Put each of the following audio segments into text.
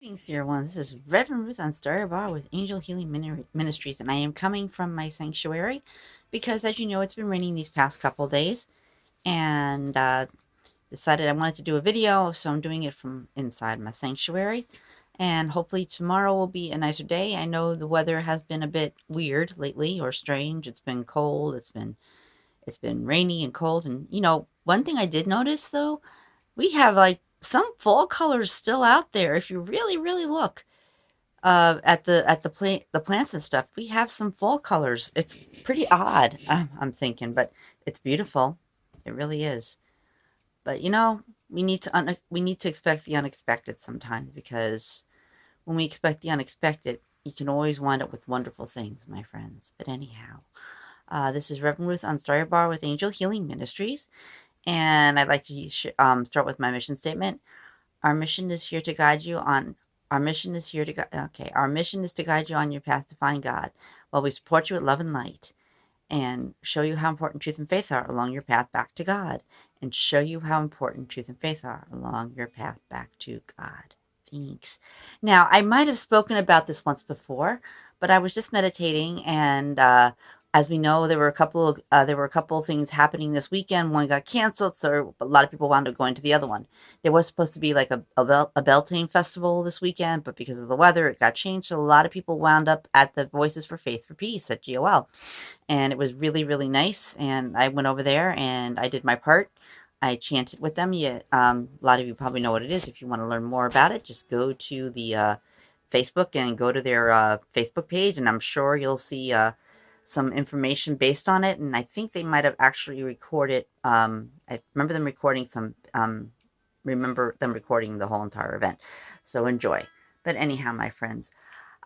Greetings, dear ones. This is Reverend Ruth on Star Bar with Angel Healing Ministries, and I am coming from my sanctuary because, as you know, it's been raining these past couple days, and decided I wanted to do a video, so I'm doing it from inside my sanctuary. And hopefully tomorrow will be a nicer day. I know the weather has been a bit weird lately, or strange. It's been cold. It's been rainy and cold, and one thing I did notice though, we have like some fall colors still out there. If you really look at the plants and stuff, we have some fall colors. It's pretty odd, I'm thinking, but it's beautiful. It really is. But we need to expect the unexpected sometimes, because when we expect the unexpected, you can always wind up with wonderful things, my friends. But anyhow, this is Reverend Ruth on Star Bar with Angel Healing Ministries, and I'd like to start with my mission statement. Our mission is here to guide you on. Our mission is here to okay. Our mission is to guide you on your path to find God, while we support you with love and light, and show you how important truth and faith are along your path back to God, and show you how important truth and faith are along your path back to God. Thanks. Now, I might have spoken about this once before, but I was just meditating, and as we know, there were a couple of things happening this weekend. One got canceled, so a lot of people wound up going to the other one. There was supposed to be like a Beltane festival this weekend, but because of the weather, it got changed. So a lot of people wound up at the Voices for Faith for Peace at GOL, and it was really nice. And I went over there and I did my part. I chanted with them. A lot of you probably know what it is. If you want to learn more about it, just go to the Facebook and go to their Facebook page, and I'm sure you'll see some information based on it. And I think they might have actually recorded. I remember them recording some. Remember them recording the whole entire event. So enjoy. But anyhow, my friends,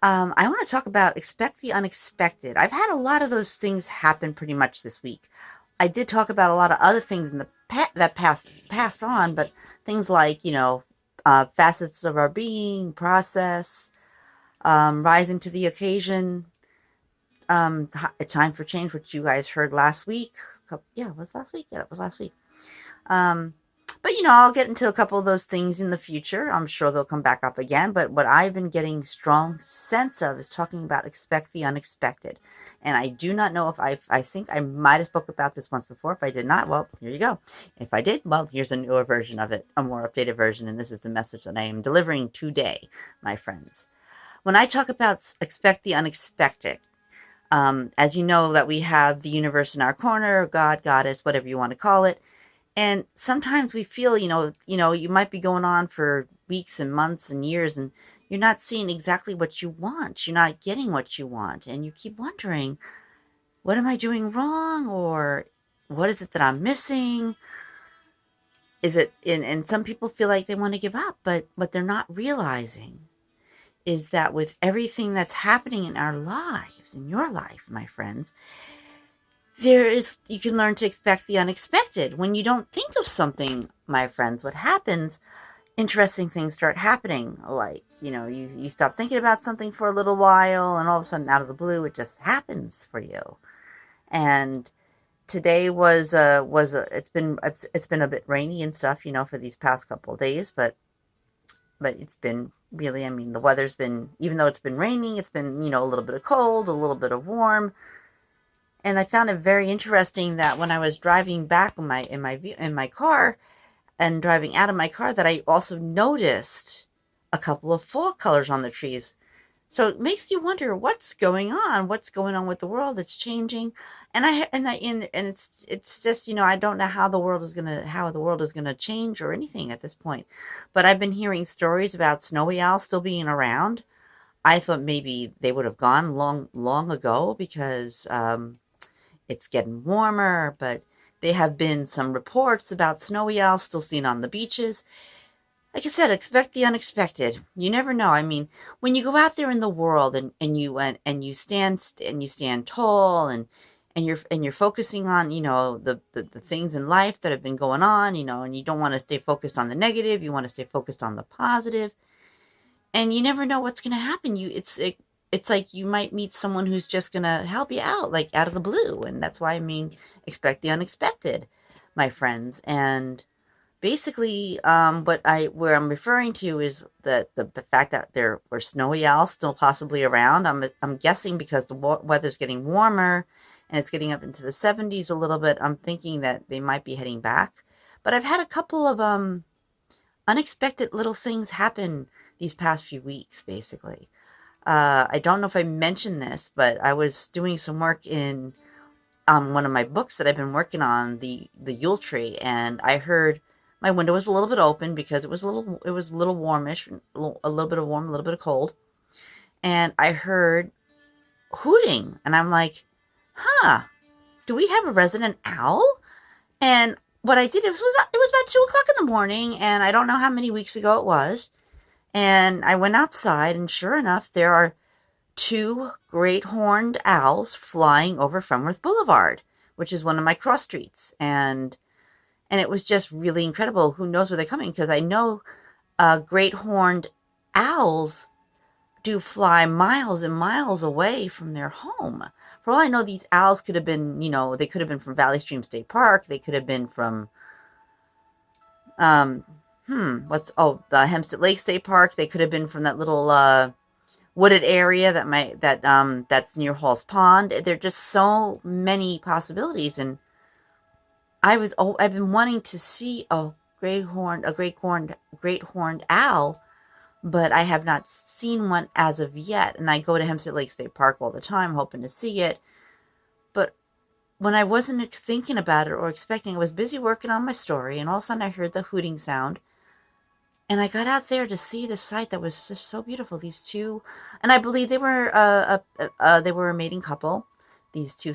I want to talk about expect the unexpected. I've had a lot of those things happen pretty much this week. I did talk about a lot of other things in the that passed on, but things like facets of our being, process, rising to the occasion, a time for change, which you guys heard last week. Yeah, it was last week. Yeah, it was last week. But I'll get into a couple of those things in the future. I'm sure they'll come back up again. But what I've been getting strong sense of is talking about expect the unexpected. And I do not know if I think I might have spoke about this once before. If I did not, well, here you go. If I did, well, here's a newer version of it, a more updated version. And this is the message that I am delivering today, my friends. When I talk about expect the unexpected, as you know, that we have the universe in our corner, God, goddess, whatever you want to call it. And sometimes we feel, you might be going on for weeks and months and years, and you're not seeing exactly what you want. You're not getting what you want. And you keep wondering, what am I doing wrong? Or what is it that I'm missing? Is it, and some people feel like they want to give up, but what they're not realizing is that with everything that's happening in our lives, in your life, my friends, you can learn to expect the unexpected. When you don't think of something, my friends, what happens, interesting things start happening. Like, you stop thinking about something for a little while, and all of a sudden, out of the blue, it just happens for you. And today it's been a bit rainy and stuff, for these past couple of days, but it's been really, the weather's been, even though it's been raining, it's been, a little bit of cold, a little bit of warm. And I found it very interesting that when I was driving back in my car and driving out of my car, that I also noticed a couple of fall colors on the trees. So it makes you wonder what's going on with the world. It's changing, and it's just, I don't know how the world is gonna change or anything at this point. But I've been hearing stories about snowy owls still being around. I thought maybe they would have gone long ago, because it's getting warmer, but there have been some reports about snowy owls still seen on the beaches. Like I said, expect the unexpected. You never know. When you go out there in the world, and you stand tall, and you're focusing on, the things in life that have been going on, and you don't want to stay focused on the negative. You want to stay focused on the positive. And you never know what's going to happen. It's like you might meet someone who's just going to help you out, like out of the blue. And that's why expect the unexpected, my friends. And Basically, where I'm referring to is the fact that there were snowy owls still possibly around. I'm guessing because the weather's getting warmer and it's getting up into the 70s a little bit. I'm thinking that they might be heading back. But I've had a couple of unexpected little things happen these past few weeks. Basically, I don't know if I mentioned this, but I was doing some work in one of my books that I've been working on, the Yule Tree, and I heard my window was a little bit open because it was a little warmish, a little bit of warm, a little bit of cold, and I heard hooting, and I'm like, huh, do we have a resident owl? And what I did, it was about 2 o'clock in the morning, and I don't know how many weeks ago it was, and I went outside, and sure enough, there are two great horned owls flying over Fenworth Boulevard, which is one of my cross streets, and it was just really incredible. Who knows where they're coming? Because I know great horned owls do fly miles and miles away from their home. For all I know, these owls could have been, they could have been from Valley Stream State Park. They could have been from, um, the Hempstead Lake State Park. They could have been from that little wooded area that's near Hall's Pond. There are just so many possibilities, and I've been wanting to see great horned owl, but I have not seen one as of yet. And I go to Hempstead Lake State Park all the time, hoping to see it. But when I wasn't thinking about it or expecting, I was busy working on my story, and all of a sudden I heard the hooting sound. And I got out there to see the sight that was just so beautiful. These two, and I believe they were a mating couple. These two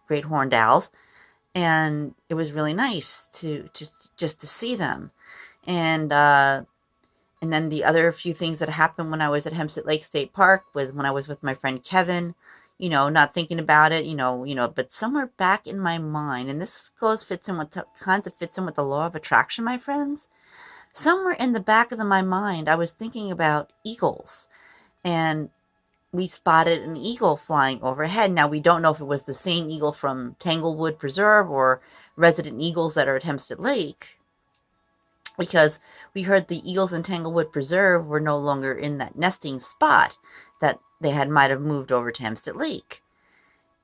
great horned owls, and it was really nice to just to see them. And and then the other few things that happened when I was at Hempstead Lake State Park when I was with my friend Kevin, not thinking about it, but somewhere back in my mind, and this fits in with the law of attraction, my friends. Somewhere in the back of my mind, I was thinking about eagles, and we spotted an eagle flying overhead. Now, we don't know if it was the same eagle from Tanglewood Preserve or resident eagles that are at Hempstead Lake, because we heard the eagles in Tanglewood Preserve were no longer in that nesting spot, that they might have moved over to Hempstead Lake.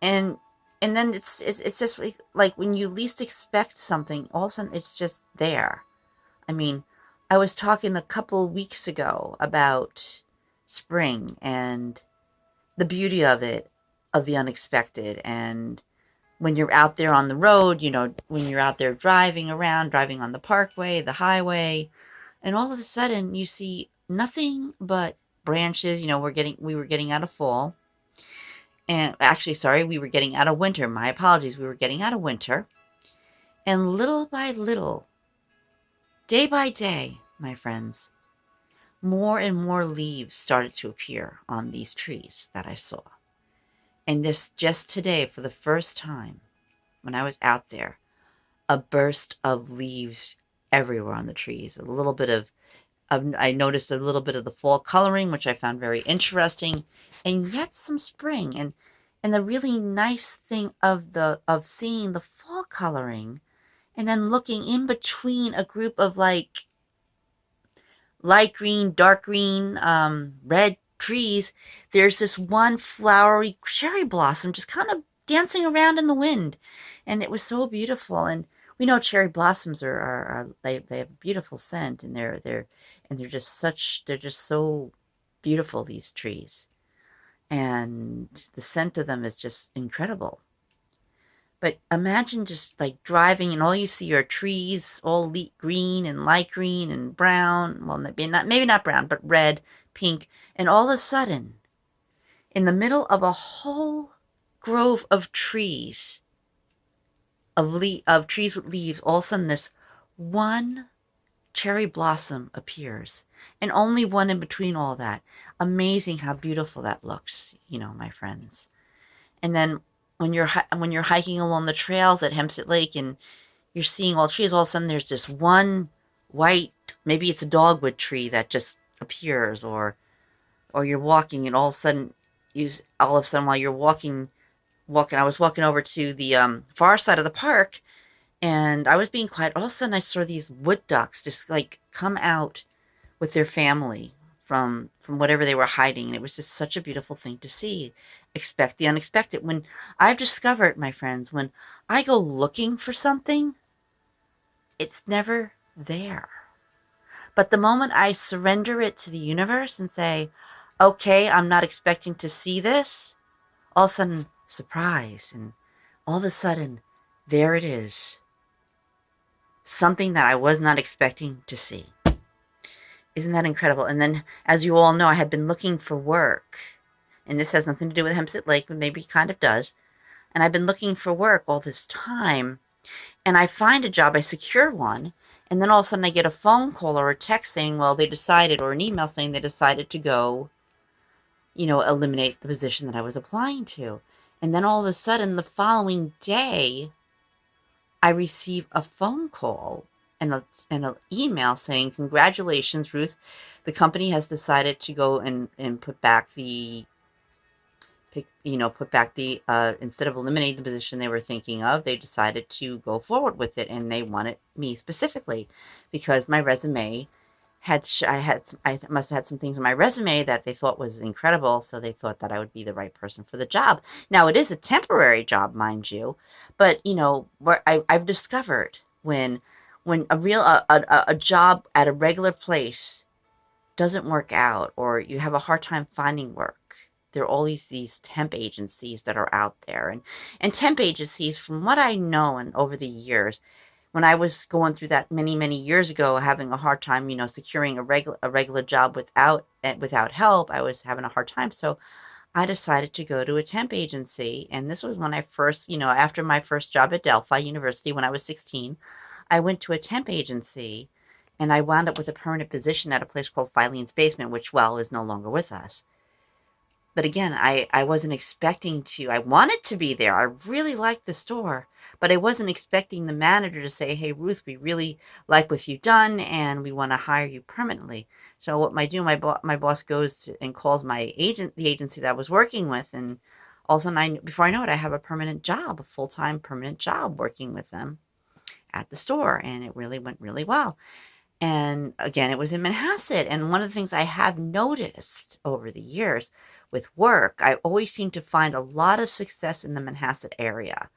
And then it's just like when you least expect something, all of a sudden it's just there. I mean, I was talking a couple weeks ago about spring and the beauty of it, of the unexpected. And when you're out there on the road, when you're out there driving around, driving on the parkway, the highway, and all of a sudden you see nothing but branches. We were getting out of fall. And actually, sorry, we were getting out of winter. My apologies. We were getting out of winter. And little by little, day by day, my friends, more and more leaves started to appear on these trees that I saw. And this just today, for the first time, when I was out there, a burst of leaves everywhere on the trees. I noticed a little bit of the fall coloring, which I found very interesting, and yet some spring. And the really nice thing of seeing the fall coloring, and then looking in between a group of like light green, dark green, red trees, there's this one flowery cherry blossom just kind of dancing around in the wind. And it was so beautiful. And we know cherry blossoms they have a beautiful scent, and they're just so beautiful, these trees. And the scent of them is just incredible. But imagine just like driving, and all you see are trees, all green and light green and brown. Well, maybe not brown, but red, pink. And all of a sudden, in the middle of a whole grove of trees, of trees with leaves, all of a sudden this one cherry blossom appears, and only one in between all that. Amazing how beautiful that looks, my friends. And then when you're hiking along the trails at Hempstead Lake, and you're seeing all trees, all of a sudden there's this one white, maybe it's a dogwood tree that just appears, or you're walking, and all of a sudden while you're walking, I was walking over to the far side of the park, And I was being quiet. All of a sudden, I saw these wood ducks just like come out with their family from whatever they were hiding. And it was just such a beautiful thing to see. Expect the unexpected. When I've discovered, my friends, when I go looking for something, it's never there. But the moment I surrender it to the universe and say, okay, I'm not expecting to see this, all of a sudden, surprise. And all of a sudden, there it is. Something that I was not expecting to see. Isn't that incredible? And then, as you all know, I had been looking for work. And this has nothing to do with Hempstead Lake, but maybe kind of does. And I've been looking for work all this time. And I find a job, I secure one. And then all of a sudden I get a phone call or a text saying, well, they decided, or an email saying they decided to go, eliminate the position that I was applying to. And then all of a sudden, the following day, I receive a phone call and an email saying, congratulations, Ruth. The company has decided to go and put back the instead of eliminating the position they were thinking of, they decided to go forward with it, and they wanted me specifically because my resume I must have had some things on my resume that they thought was incredible, so they thought that I would be the right person for the job. Now, it is a temporary job, mind you, but where I've discovered when a job at a regular place doesn't work out, or you have a hard time finding work, there are all these temp agencies that are out there. And temp agencies, from what I know and over the years, when I was going through that many years ago, having a hard time, securing a regular job without help, I was having a hard time. So I decided to go to a temp agency. And this was when I first, after my first job at Delphi University when I was 16, I went to a temp agency, and I wound up with a permanent position at a place called Filene's Basement, which, well, is no longer with us. But again, I wasn't expecting to. I wanted to be there. I really liked the store, but I wasn't expecting the manager to say, hey, Ruth, we really like what you've done, and we want to hire you permanently. So what I do, my boss goes and calls the agency that I was working with, and all of a sudden, before I know it, I have a permanent job, a full-time permanent job working with them at the store, and it really went really well. And again, it was in Manhasset. And one of the things I have noticed over the years with work, I always seem to find a lot of success in the Manhasset area.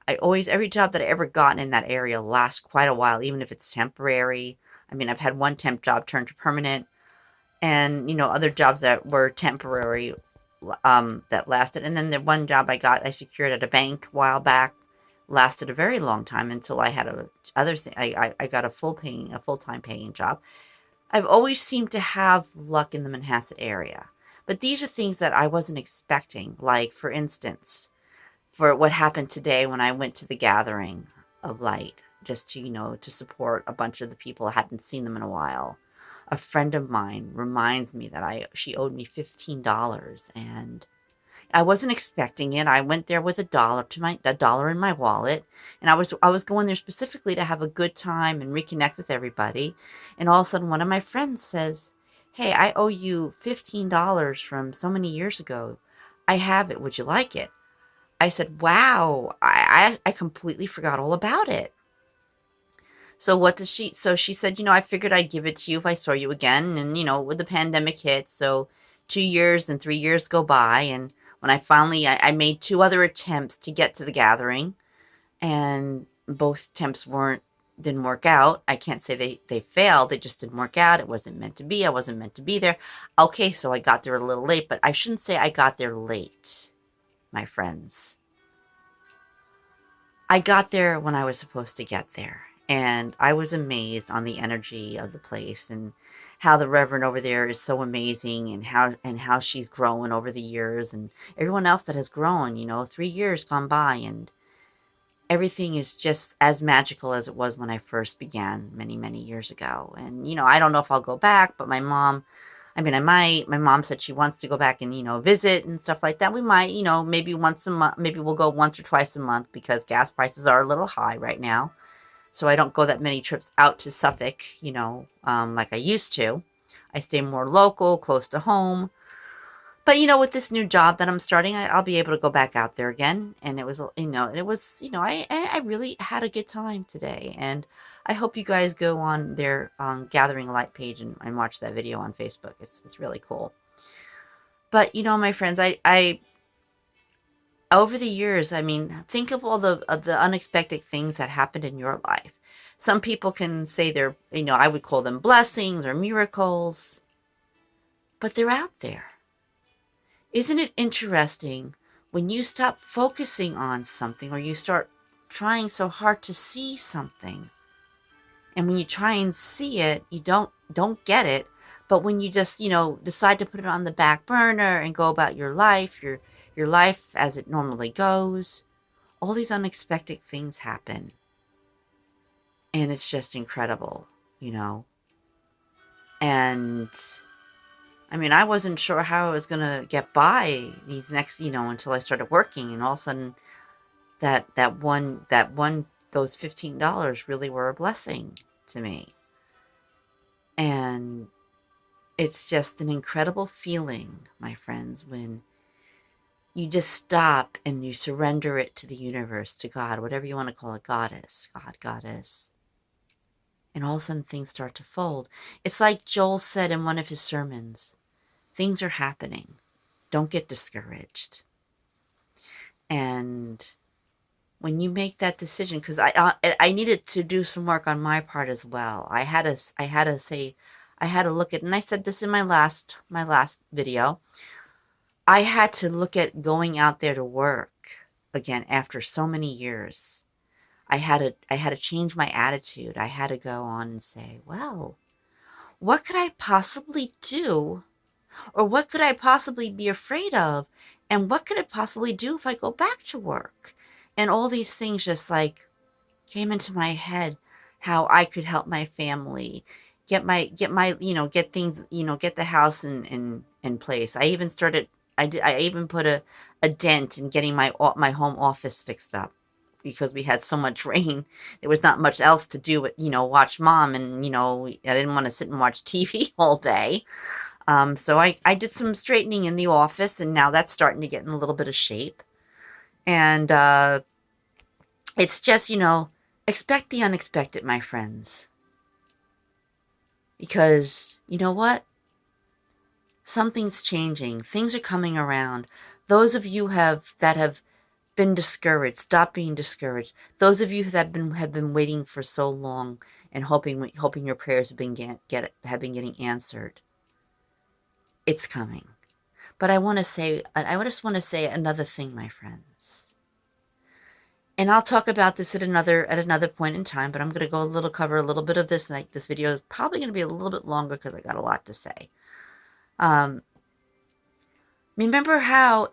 Every job that I ever gotten in that area lasts quite a while, even if it's temporary. I mean, I've had one temp job turn to permanent, and, other jobs that were temporary, that lasted. And then the one job I secured at a bank a while back, lasted a very long time until I had other thing. I got a full-time paying job. I've always seemed to have luck in the Manhasset area, but these are things that I wasn't expecting. Like, for instance, for what happened today when I went to the gathering of light, just to to support a bunch of the people. I hadn't seen them in a while. A friend of mine reminds me that she owed me $15, and I wasn't expecting it. I went there with a dollar in my wallet, and I was going there specifically to have a good time and reconnect with everybody. And all of a sudden, one of my friends says, "Hey, I owe you $15 from so many years ago. I have it. Would you like it?" I said, "Wow, I completely forgot all about it." So what does she? So she said, I figured I'd give it to you if I saw you again. And with the pandemic hit, so 2 years and 3 years go by, and when I made two other attempts to get to the gathering, and both attempts didn't work out. I can't say they failed. They just didn't work out. It wasn't meant to be. I wasn't meant to be there. Okay, so I got there a little late, but I shouldn't say I got there late, my friends. I got there when I was supposed to get there. And I was amazed on the energy of the place, and how the Reverend over there is so amazing, and how she's grown over the years, and everyone else that has grown, 3 years gone by, and everything is just as magical as it was when I first began many years ago. And I don't know if I'll go back, but I mean, I might. My mom said she wants to go back and, visit and stuff like that. We might, maybe once a month. Maybe we'll go once or twice a month, because gas prices are a little high right now. So I don't go that many trips out to Suffolk, like I used to. I stay more local, close to home. But with this new job that I'm starting, I'll be able to go back out there again. And I really had a good time today. And I hope you guys go on their Gathering Light page and watch that video on Facebook. It's really cool. But my friends, I over the years, I mean, think of all the unexpected things that happened in your life. Some people can say they're, I would call them blessings or miracles, but they're out there. Isn't it interesting when you stop focusing on something or you start trying so hard to see something? And when you try and see it, you don't get it. But when you just, decide to put it on the back burner and go about your life as it normally goes, all these unexpected things happen. And it's just incredible. And I mean, I wasn't sure how I was going to get by these next, until I started working. And all of a sudden those $15 really were a blessing to me. And it's just an incredible feeling, my friends, when you just stop and you surrender it to the universe, to God, whatever you want to call it, goddess, God, goddess. And all of a sudden things start to fold. It's like Joel said in one of his sermons, things are happening. Don't get discouraged. And when you make that decision, because I needed to do some work on my part as well. I had to look at, and I said this in my last video. I had to look at going out there to work again after so many years. I had to change my attitude. I had to go on and say, well, what could I possibly do? Or what could I possibly be afraid of? And what could I possibly do if I go back to work? And all these things just like came into my head, how I could help my family, get things, get the house in place. I even started, I even put a dent in getting my home office fixed up because we had so much rain. There was not much else to do but, watch mom. And, I didn't want to sit and watch TV all day. So I did some straightening in the office, and now that's starting to get in a little bit of shape. And it's just, expect the unexpected, my friends. Because you know what? Something's changing. Things are coming around. Those of you that have been discouraged, stop being discouraged. Those of you that have been waiting for so long and hoping your prayers have been getting answered. It's coming. But I just want to say another thing, my friends. And I'll talk about this at another point in time, but I'm going to cover a little bit of this. Like, this video is probably going to be a little bit longer because I got a lot to say. Remember how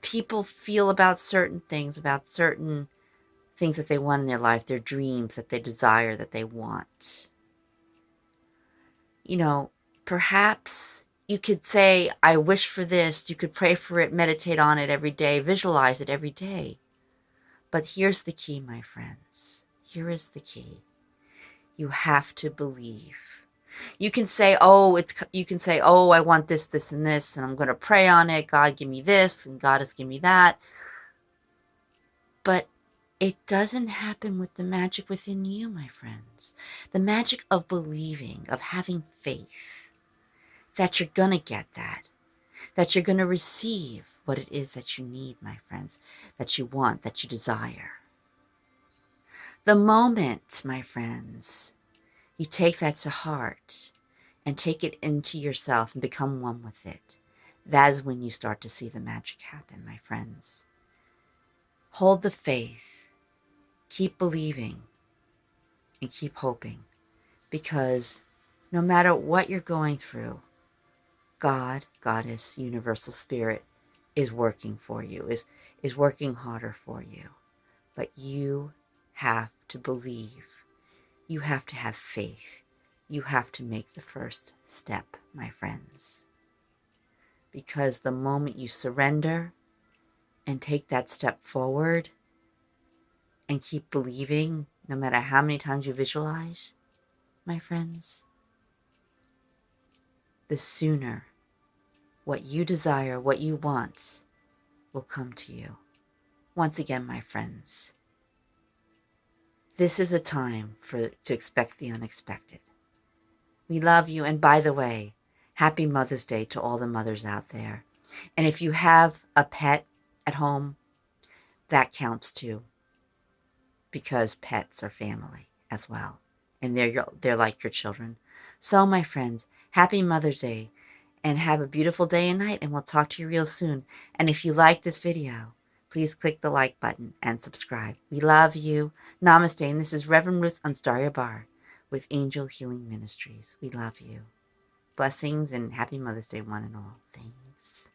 people feel about certain things that they want in their life, their dreams that they desire, that they want. Perhaps you could say, I wish for this. You could pray for it, meditate on it every day, visualize it every day. But here's the key, my friends. Here is the key. You have to believe. You can say, oh, I want this, this, and this, and I'm going to pray on it. God, give me this, and God has given me that. But it doesn't happen with the magic within you, my friends. The magic of believing, of having faith, that you're going to get that you're going to receive what it is that you need, my friends, that you want, that you desire. The moment, my friends, you take that to heart and take it into yourself and become one with it, that is when you start to see the magic happen, my friends. Hold the faith, keep believing, and keep hoping, because no matter what you're going through, God, Goddess, Universal Spirit is working for you, is working harder for you. But you have to believe. You have to have faith. You have to make the first step, my friends. Because the moment you surrender and take that step forward and keep believing, no matter how many times you visualize, my friends, the sooner What you desire, what you want, will come to you. Once again, my friends, this is a time to expect the unexpected. We love you. And by the way, happy Mother's Day to all the mothers out there. And if you have a pet at home, that counts too, because pets are family as well. And they're like your children. So, my friends, happy Mother's Day. And have a beautiful day and night. And we'll talk to you real soon. And if you like this video, please click the like button and subscribe. We love you. Namaste. And this is Reverend Ruth Anstaria Bar with Angel Healing Ministries. We love you. Blessings and happy Mother's Day, one and all. Thanks.